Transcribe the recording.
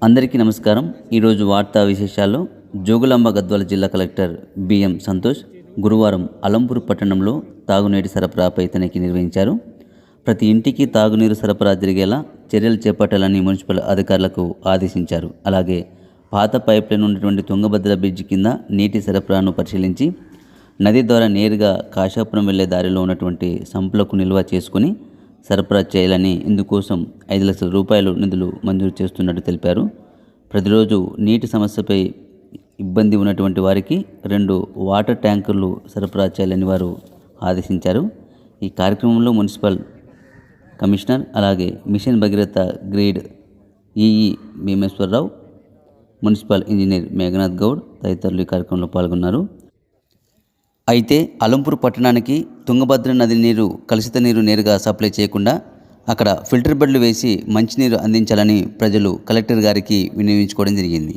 అందరికీ నమస్కారం. ఈరోజు వార్తా విశేషాల్లో జోగులాంబ గద్వాల జిల్లా కలెక్టర్ బిఎం సంతోష్ గురువారం అలంపూర్ పట్టణంలో తాగునీటి సరఫరాపై తనిఖీ నిర్వహించారు. ప్రతి ఇంటికి తాగునీరు సరఫరా జరిగేలా చర్యలు చేపట్టాలని మున్సిపల్ అధికారులకు ఆదేశించారు. అలాగే పాత పైప్లైన్ ఉన్నటువంటి తుంగభద్ర బ్రిడ్జి కింద నీటి సరఫరాను పరిశీలించి నది ద్వారా నేరుగా కాశాపురం వెళ్లే దారిలో ఉన్నటువంటి సంపులకు నిల్వ చేసుకుని సరఫరా చేయాలని, ఇందుకోసం 5 లక్షల రూపాయలు నిధులు మంజూరు చేస్తున్నట్టు తెలిపారు. ప్రతిరోజు నీటి సమస్యపై ఇబ్బంది ఉన్నటువంటి వారికి 2 వాటర్ ట్యాంకర్లు సరఫరా చేయాలని వారు ఆదేశించారు. ఈ కార్యక్రమంలో మున్సిపల్ కమిషనర్, అలాగే mission Bhagiratha grade EE Bhimeswararao, municipal engineer Meghanath Goud తదితరులు ఈ కార్యక్రమంలో పాల్గొన్నారు. అయితే అలంపూర్ పట్టణానికి తుంగభద్ర నది నీరు, కలుషిత నీరు నేరుగా సప్లై చేయకుండా అక్కడ ఫిల్టర్ బెడ్లు వేసి మంచినీరు అందించాలని ప్రజలు కలెక్టర్ గారికి వినియోగించుకోవడం జరిగింది.